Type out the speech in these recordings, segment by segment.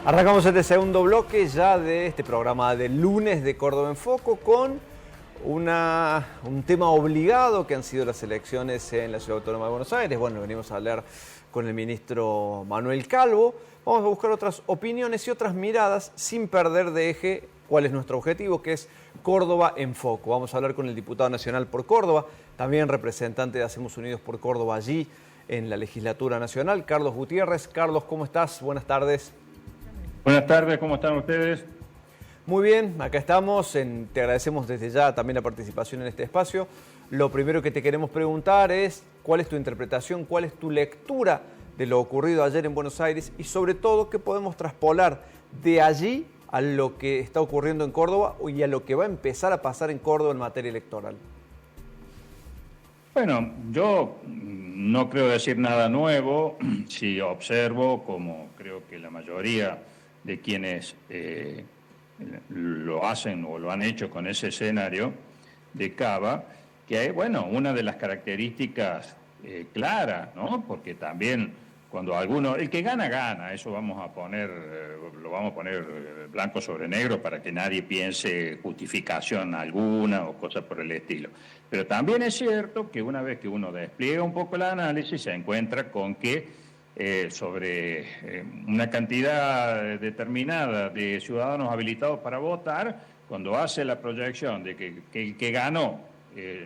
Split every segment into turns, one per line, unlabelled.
Arrancamos este segundo bloque ya de este programa del lunes de Córdoba en Foco con un tema obligado que han sido las elecciones en la Ciudad Autónoma de Buenos Aires. Bueno, venimos a hablar con el ministro Manuel Calvo. Vamos a buscar otras opiniones y otras miradas sin perder de eje cuál es nuestro objetivo, que es Córdoba en Foco. Vamos a hablar con el diputado nacional por Córdoba, también representante de Hacemos Unidos por Córdoba allí en la legislatura nacional, Carlos Gutiérrez. Carlos, ¿cómo estás? Buenas tardes.
Buenas tardes, ¿cómo están ustedes?
Muy bien, acá estamos. Te agradecemos desde ya también la participación en este espacio. Lo primero que te queremos preguntar es cuál es tu interpretación, cuál es tu lectura de lo ocurrido ayer en Buenos Aires y sobre todo qué podemos traspolar de allí a lo que está ocurriendo en Córdoba y a lo que va a empezar a pasar en Córdoba en materia electoral.
Bueno, yo no creo decir nada nuevo si observo, como creo que la mayoría de quienes lo hacen o lo han hecho con ese escenario de Cava, que hay, bueno, una de las características claras, ¿no? Porque también cuando alguno, el que gana, gana, eso vamos a poner, lo vamos a poner blanco sobre negro para que nadie piense justificación alguna o cosas por el estilo. Pero también es cierto que una vez que uno despliega un poco el análisis se encuentra con que sobre una cantidad determinada de ciudadanos habilitados para votar, cuando hace la proyección de que el que ganó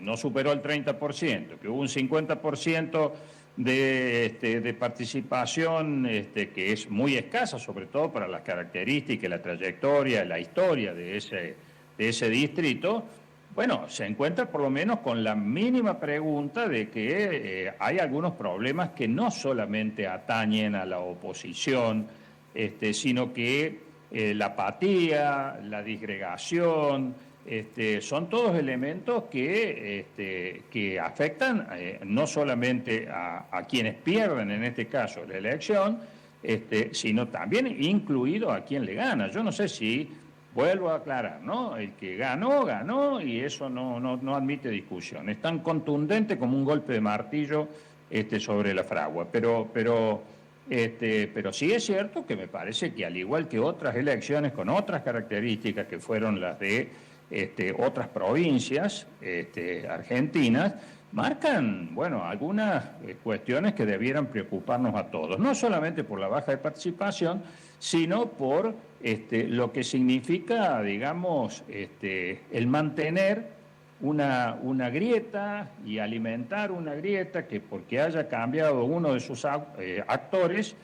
no superó el 30%, que hubo un 50% de participación que es muy escasa, sobre todo para las características, la trayectoria, la historia de ese distrito. Bueno, se encuentra por lo menos con la mínima pregunta de que hay algunos problemas que no solamente atañen a la oposición, sino que la apatía, la disgregación, son todos elementos que afectan no solamente a quienes pierden, en este caso, la elección, sino también incluido a quien le gana. Yo no sé si... Vuelvo a aclarar, ¿no? El que ganó, ganó y eso no admite discusión. Es tan contundente como un golpe de martillo sobre la fragua. Pero sí es cierto que me parece que al igual que otras elecciones con otras características que fueron las de otras provincias argentinas, marcan, bueno, algunas cuestiones que debieran preocuparnos a todos. No solamente por la baja de participación, sino por lo que significa, digamos, el mantener una grieta y alimentar una grieta que porque haya cambiado uno de sus actores,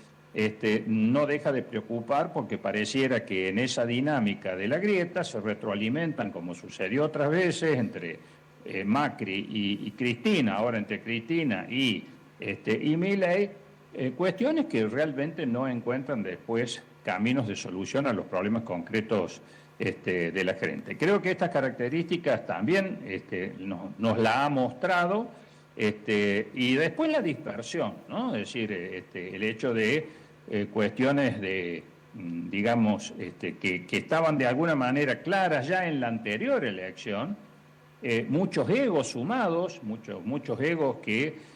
no deja de preocupar porque pareciera que en esa dinámica de la grieta se retroalimentan, como sucedió otras veces, entre Macri y Cristina, ahora entre Cristina y Milei, cuestiones que realmente no encuentran después caminos de solución a los problemas concretos de la gente. Creo que estas características también nos la ha mostrado, y después la dispersión, ¿no? Es decir, el hecho de cuestiones de, digamos, que estaban de alguna manera claras ya en la anterior elección, muchos egos sumados, muchos egos que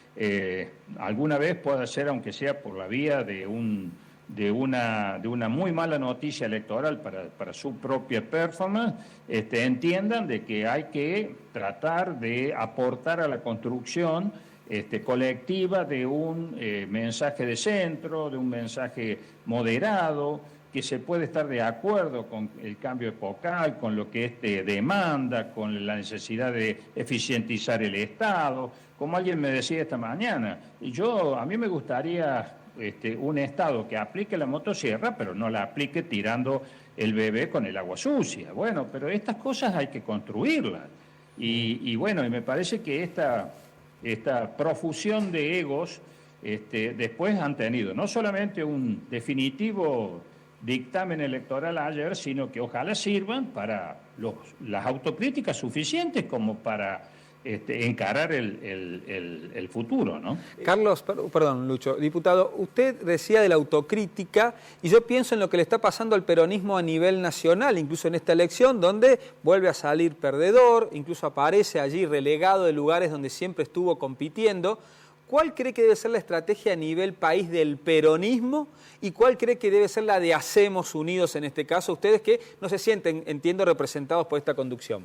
alguna vez puede ser, aunque sea por la vía de una muy mala noticia electoral para su propia performance, entiendan de que hay que tratar de aportar a la construcción colectiva de un mensaje de centro, de un mensaje moderado, que se puede estar de acuerdo con el cambio epocal, con lo que demanda, con la necesidad de eficientizar el Estado. Como alguien me decía esta mañana, a mí me gustaría un Estado que aplique la motosierra, pero no la aplique tirando el bebé con el agua sucia. Bueno, pero estas cosas hay que construirlas. Y bueno, y me parece que esta profusión de egos después han tenido no solamente un definitivo dictamen electoral ayer, sino que ojalá sirvan para las autocríticas suficientes como para encarar el futuro, ¿no?
Carlos, perdón, Lucho, diputado, usted decía de la autocrítica y yo pienso en lo que le está pasando al peronismo a nivel nacional, incluso en esta elección, donde vuelve a salir perdedor, incluso aparece allí relegado de lugares donde siempre estuvo compitiendo. ¿cuál cree que debe ser la estrategia a nivel país del peronismo y cuál cree que debe ser la de Hacemos Unidos en este caso? Ustedes que no se sienten, entiendo, representados por esta conducción.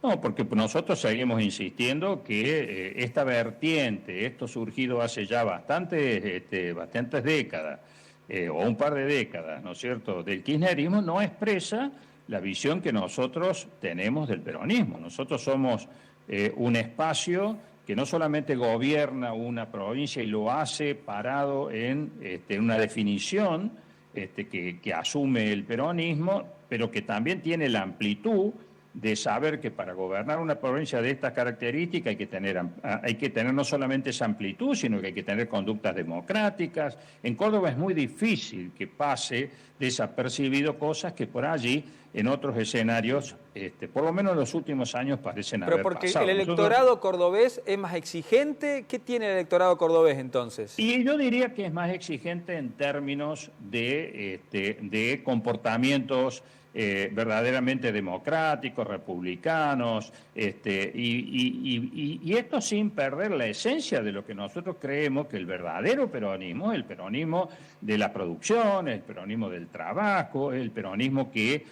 No, porque nosotros seguimos insistiendo que esta vertiente, esto surgido hace ya bastantes décadas, o un par de décadas, ¿no es cierto?, del kirchnerismo, no expresa la visión que nosotros tenemos del peronismo. Nosotros somos un espacio que no solamente gobierna una provincia y lo hace parado en una definición que asume el peronismo, pero que también tiene la amplitud de saber que para gobernar una provincia de estas características hay que tener no solamente esa amplitud, sino que hay que tener conductas democráticas. En Córdoba es muy difícil que pase desapercibido cosas que por allí, en otros escenarios, por lo menos en los últimos años, parecen haber pasado.
Pero porque el electorado cordobés es más exigente. ¿Qué tiene el electorado cordobés entonces?
Y yo diría que es más exigente en términos de comportamientos verdaderamente democráticos, republicanos, y esto sin perder la esencia de lo que nosotros creemos que el verdadero peronismo, el peronismo de la producción, el peronismo del trabajo, el peronismo que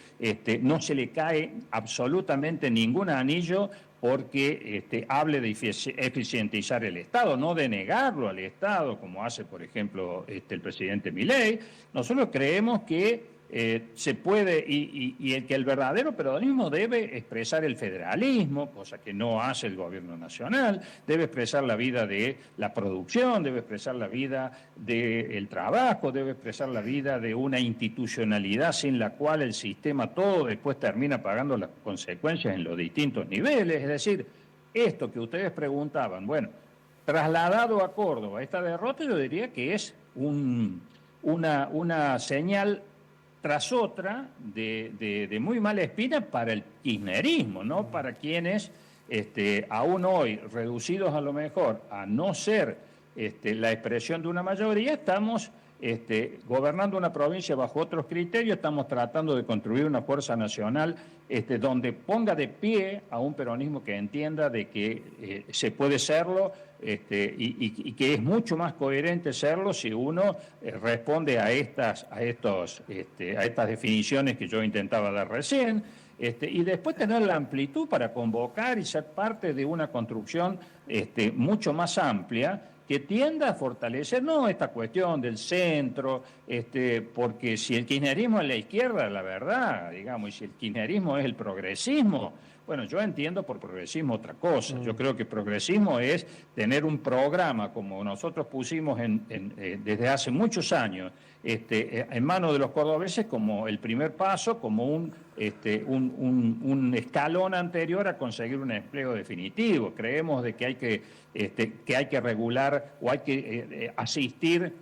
no se le cae absolutamente ningún anillo porque hable de eficientizar el Estado, no de negarlo al Estado, como hace, por ejemplo, el presidente Milei. Nosotros creemos que se puede, que el verdadero peronismo debe expresar el federalismo, cosa que no hace el gobierno nacional, debe expresar la vida de la producción, debe expresar la vida del trabajo, debe expresar la vida de una institucionalidad sin la cual el sistema todo después termina pagando las consecuencias en los distintos niveles. Es decir, esto que ustedes preguntaban, bueno, trasladado a Córdoba, esta derrota yo diría que es una señal tras otra de muy mala espina para el kirchnerismo, ¿no? Para quienes aún hoy, reducidos a lo mejor a no ser la expresión de una mayoría, estamos gobernando una provincia bajo otros criterios, estamos tratando de construir una fuerza nacional donde ponga de pie a un peronismo que entienda de que se puede serlo y que es mucho más coherente serlo si uno responde a estas definiciones que yo intentaba dar recién, y después tener la amplitud para convocar y ser parte de una construcción mucho más amplia que tienda a fortalecer, no esta cuestión del centro, porque si el kirchnerismo es la izquierda, la verdad, digamos, y si el kirchnerismo es el progresismo, bueno, yo entiendo por progresismo otra cosa. Yo creo que progresismo es tener un programa como nosotros pusimos desde hace muchos años en manos de los cordobeses como el primer paso, como un escalón anterior a conseguir un empleo definitivo. Creemos de que hay que regular o hay que asistir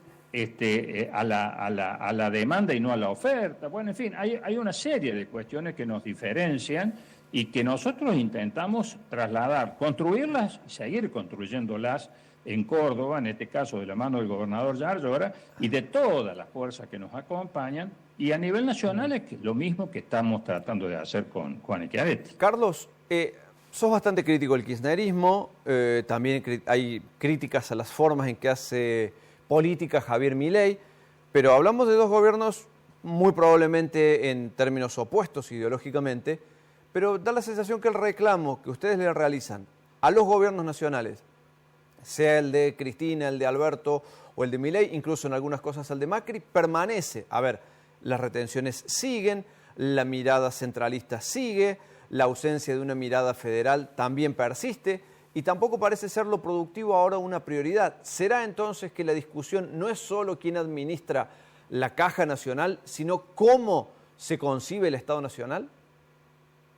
a la demanda y no a la oferta. Bueno, en fin, hay una serie de cuestiones que nos diferencian y que nosotros intentamos trasladar, construirlas y seguir construyéndolas en Córdoba, en este caso de la mano del gobernador Yarlora y de todas las fuerzas que nos acompañan, y a nivel nacional es lo mismo que estamos tratando de hacer con Juan Schiaretti.
Carlos, sos bastante crítico del kirchnerismo, también hay críticas a las formas en que hace política Javier Milei, pero hablamos de dos gobiernos muy probablemente en términos opuestos ideológicamente, pero da la sensación que el reclamo que ustedes le realizan a los gobiernos nacionales, sea el de Cristina, el de Alberto o el de Milei, incluso en algunas cosas el de Macri, permanece. A ver, las retenciones siguen, la mirada centralista sigue, la ausencia de una mirada federal también persiste y tampoco parece ser lo productivo ahora una prioridad. ¿Será entonces que la discusión no es solo quién administra la caja nacional, sino cómo se concibe el Estado Nacional?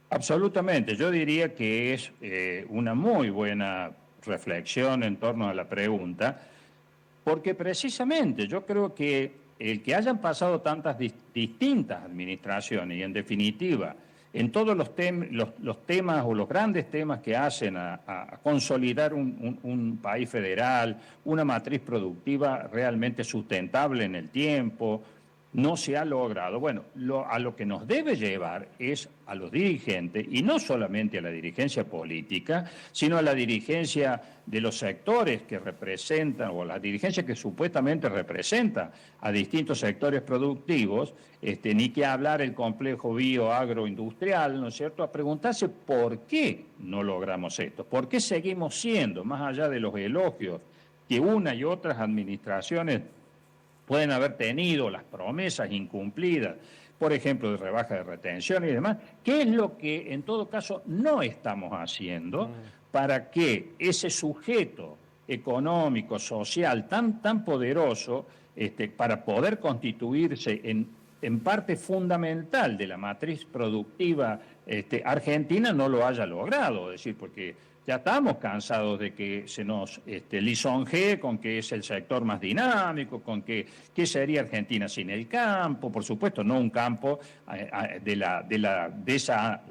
Absolutamente. Yo diría que es una muy buena reflexión en torno a la pregunta, porque precisamente yo creo que el que hayan pasado tantas distintas administraciones y en definitiva en todos los temas o los grandes temas que hacen a consolidar un país federal, una matriz productiva realmente sustentable en el tiempo, no se ha logrado. Bueno, a lo que nos debe llevar es a los dirigentes, y no solamente a la dirigencia política, sino a la dirigencia de los sectores que representan, o la dirigencia que supuestamente representa a distintos sectores productivos, ni que hablar el complejo bioagroindustrial, ¿no es cierto?, a preguntarse por qué no logramos esto, por qué seguimos siendo, más allá de los elogios que una y otras administraciones pueden haber tenido, las promesas incumplidas, por ejemplo, de rebaja de retención y demás, ¿qué es lo que en todo caso no estamos haciendo para que ese sujeto económico, social, tan poderoso, para poder constituirse en parte fundamental de la matriz productiva argentina, no lo haya logrado? Es decir, porque ya estamos cansados de que se nos lisonjee con que es el sector más dinámico, con que ¿qué sería Argentina sin el campo? Por supuesto, no un campo de esa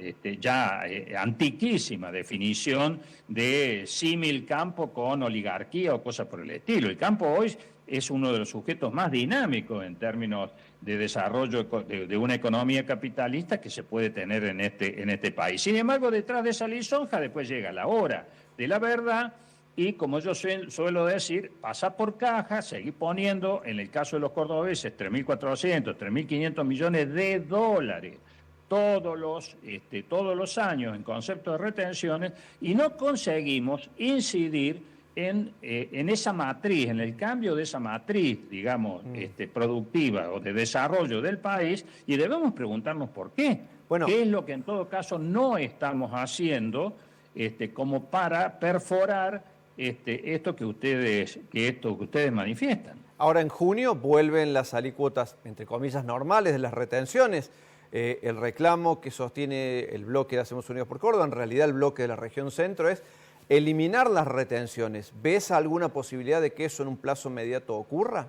antiquísima definición de símil campo con oligarquía o cosas por el estilo. El campo hoy es uno de los sujetos más dinámicos en términos de desarrollo de una economía capitalista que se puede tener en este país. Sin embargo, detrás de esa lisonja después llega la hora de la verdad y, como yo suelo decir, pasa por caja, seguir poniendo, en el caso de los cordobeses, 3.400, 3.500 millones de dólares todos los años en concepto de retenciones, y no conseguimos incidir en esa matriz, en el cambio de esa matriz, digamos, productiva o de desarrollo del país, y debemos preguntarnos por qué. Bueno, ¿qué es lo que en todo caso no estamos haciendo como para perforar esto que ustedes manifiestan?
Ahora, en junio vuelven las alícuotas, entre comillas, normales de las retenciones. El reclamo que sostiene el bloque de Hacemos Unidos por Córdoba, en realidad el bloque de la región centro, es eliminar las retenciones. ¿Ves alguna posibilidad de que eso en un plazo inmediato ocurra?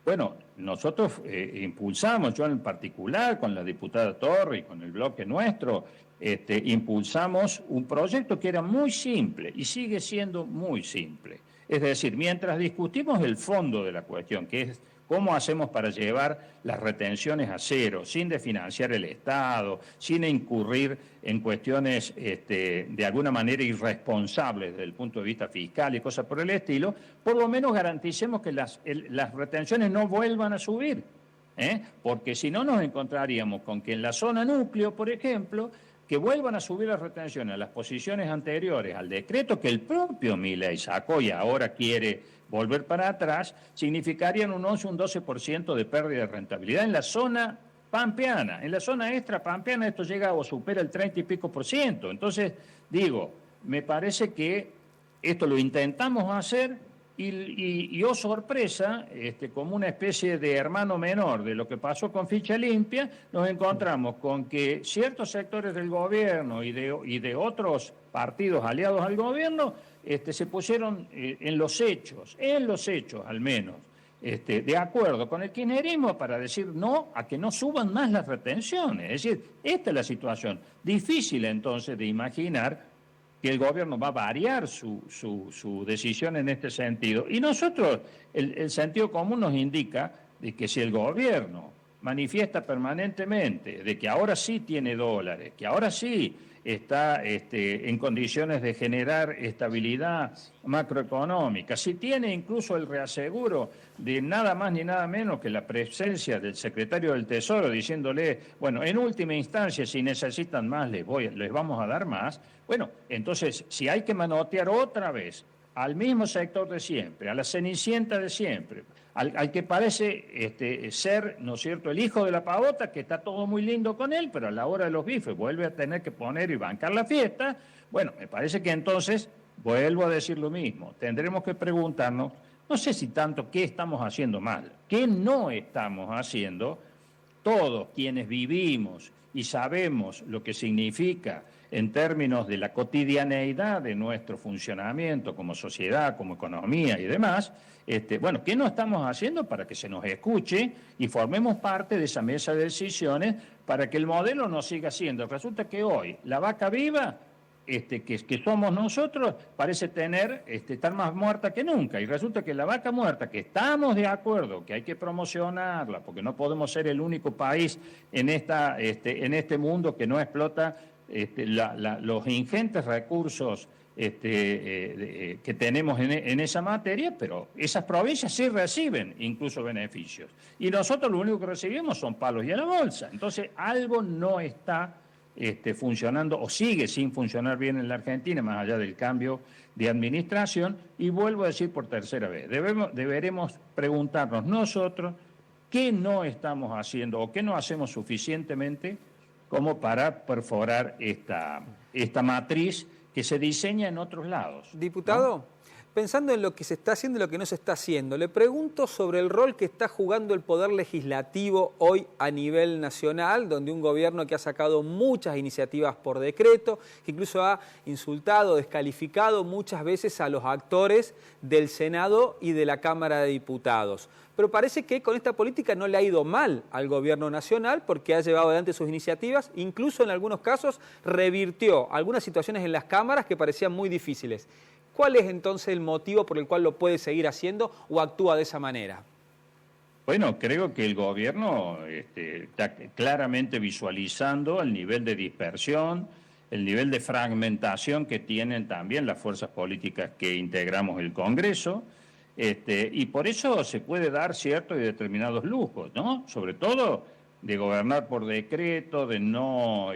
Bueno, nosotros impulsamos, yo en particular, con la diputada Torre y con el bloque nuestro, impulsamos un proyecto que era muy simple y sigue siendo muy simple. Es decir, mientras discutimos el fondo de la cuestión, que es ¿cómo hacemos para llevar las retenciones a cero, sin desfinanciar el Estado, sin incurrir en cuestiones de alguna manera irresponsables desde el punto de vista fiscal y cosas por el estilo? Por lo menos garanticemos que las retenciones no vuelvan a subir, porque si no nos encontraríamos con que en la zona núcleo, por ejemplo, que vuelvan a subir las retenciones a las posiciones anteriores al decreto que el propio Milei sacó y ahora quiere volver para atrás, significarían un 11, un 12% de pérdida de rentabilidad en la zona pampeana. En la zona extra pampeana esto llega o supera el 30 y pico por ciento. Entonces, digo, me parece que esto lo intentamos hacer y oh sorpresa, como una especie de hermano menor de lo que pasó con Ficha Limpia, nos encontramos con que ciertos sectores del gobierno y de otros partidos aliados al gobierno se pusieron en los hechos al menos, de acuerdo con el kirchnerismo para decir no a que no suban más las retenciones. Es decir, esta es la situación. Difícil entonces de imaginar que el gobierno va a variar su decisión en este sentido. Y nosotros, el sentido común nos indica de que si el gobierno manifiesta permanentemente de que ahora sí tiene dólares, que ahora sí está en condiciones de generar estabilidad macroeconómica, si tiene incluso el reaseguro de nada más ni nada menos que la presencia del secretario del Tesoro diciéndole, bueno, en última instancia, si necesitan más, les vamos a dar más. Bueno, entonces, si hay que manotear otra vez al mismo sector de siempre, a la cenicienta de siempre, al que parece ser, ¿no es cierto?, el hijo de la pavota, que está todo muy lindo con él, pero a la hora de los bifes vuelve a tener que poner y bancar la fiesta. Bueno, me parece que entonces, vuelvo a decir lo mismo, tendremos que preguntarnos, no sé si tanto qué estamos haciendo mal, qué no estamos haciendo, todos quienes vivimos y sabemos lo que significa en términos de la cotidianeidad de nuestro funcionamiento como sociedad, como economía y demás, bueno, ¿qué no estamos haciendo para que se nos escuche y formemos parte de esa mesa de decisiones para que el modelo no siga siendo? Resulta que hoy la vaca viva que somos nosotros parece estar más muerta que nunca. Y resulta que la vaca muerta, que estamos de acuerdo que hay que promocionarla, porque no podemos ser el único país en este mundo que no explota los ingentes recursos que tenemos en esa materia, pero esas provincias sí reciben incluso beneficios. Y nosotros lo único que recibimos son palos y a la bolsa. Entonces algo no está funcionando o sigue sin funcionar bien en la Argentina, más allá del cambio de administración. Y vuelvo a decir por tercera vez, deberemos preguntarnos nosotros qué no estamos haciendo o qué no hacemos suficientemente como para perforar esta matriz que se diseña en otros lados.
Diputado, ¿no? Pensando en lo que se está haciendo y lo que no se está haciendo, le pregunto sobre el rol que está jugando el Poder Legislativo hoy a nivel nacional, donde un gobierno que ha sacado muchas iniciativas por decreto, que incluso ha insultado, descalificado muchas veces a los actores del Senado y de la Cámara de Diputados. Pero parece que con esta política no le ha ido mal al gobierno nacional porque ha llevado adelante sus iniciativas, incluso en algunos casos revirtió algunas situaciones en las cámaras que parecían muy difíciles. ¿Cuál es entonces el motivo por el cual lo puede seguir haciendo o actúa de esa manera?
Bueno, creo que el gobierno está claramente visualizando el nivel de dispersión, el nivel de fragmentación que tienen también las fuerzas políticas que integramos el Congreso, y por eso se puede dar ciertos y determinados lujos, ¿no? Sobre todo de gobernar por decreto, de no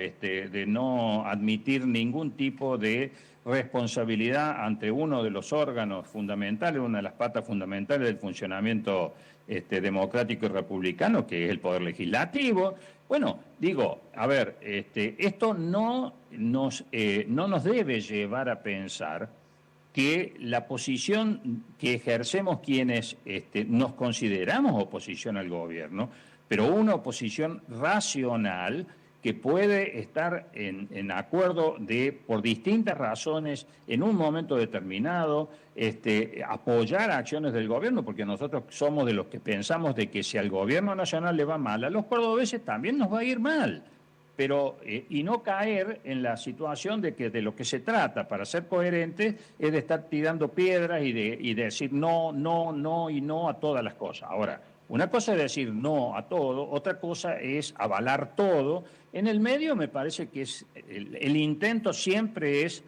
admitir ningún tipo de responsabilidad ante uno de los órganos fundamentales, una de las patas fundamentales del funcionamiento democrático y republicano, que es el Poder Legislativo. Bueno, digo, a ver, esto no nos debe llevar a pensar que la posición que ejercemos quienes nos consideramos oposición al gobierno, pero una oposición racional que puede estar en acuerdo por distintas razones, en un momento determinado, apoyar acciones del gobierno, porque nosotros somos de los que pensamos de que si al gobierno nacional le va mal, a los cordobeses también nos va a ir mal. Pero, y no caer en la situación de que de lo que se trata, para ser coherentes, es de estar tirando piedras y de decir no y no a todas las cosas. Ahora, una cosa es decir no a todo, otra cosa es avalar todo. En el medio me parece que el intento siempre es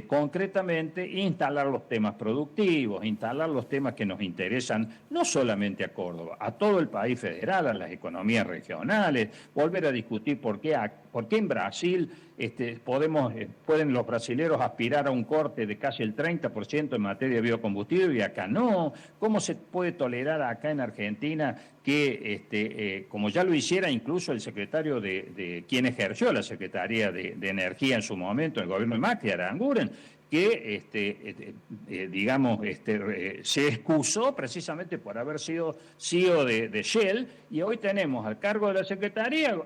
concretamente instalar los temas productivos, instalar los temas que nos interesan no solamente a Córdoba, a todo el país federal, a las economías regionales, volver a discutir por qué en Brasil pueden los brasileros aspirar a un corte de casi el 30% en materia de biocombustible y acá no, cómo se puede tolerar acá en Argentina que, como ya lo hiciera incluso el secretario de quien ejerció la Secretaría de Energía en su momento, el gobierno de Macri, Aranguren, que se excusó precisamente por haber sido CEO de Shell, y hoy tenemos al cargo de la Secretaría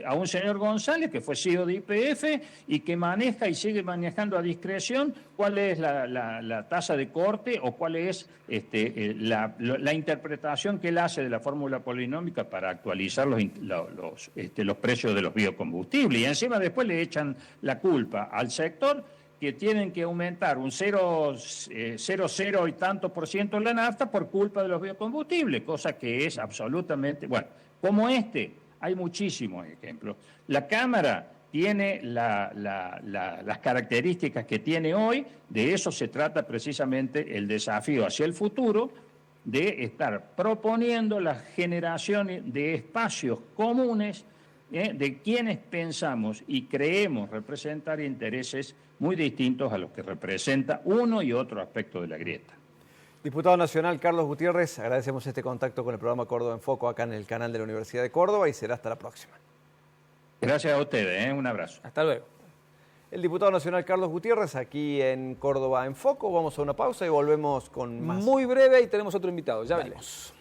a un señor González que fue CEO de YPF y que maneja y sigue manejando a discreción cuál es la tasa de corte o cuál es la interpretación que él hace de la fórmula polinómica para actualizar los precios de los biocombustibles, y encima después le echan la culpa al sector que tienen que aumentar un 0,0 y tanto por ciento en la nafta por culpa de los biocombustibles, cosa que es absolutamente... Bueno, como hay muchísimos ejemplos. La Cámara tiene las características que tiene hoy, de eso se trata precisamente el desafío hacia el futuro, de estar proponiendo la generación de espacios comunes de quienes pensamos y creemos representar intereses muy distintos a los que representa uno y otro aspecto de la grieta.
Diputado Nacional Carlos Gutiérrez, agradecemos este contacto con el programa Córdoba en Foco acá en el canal de la Universidad de Córdoba y será hasta la próxima.
Gracias a ustedes, un abrazo.
Hasta luego.
El diputado nacional Carlos Gutiérrez aquí en Córdoba en Foco. Vamos a una pausa y volvemos con más.
Muy breve y tenemos otro invitado, ya venimos.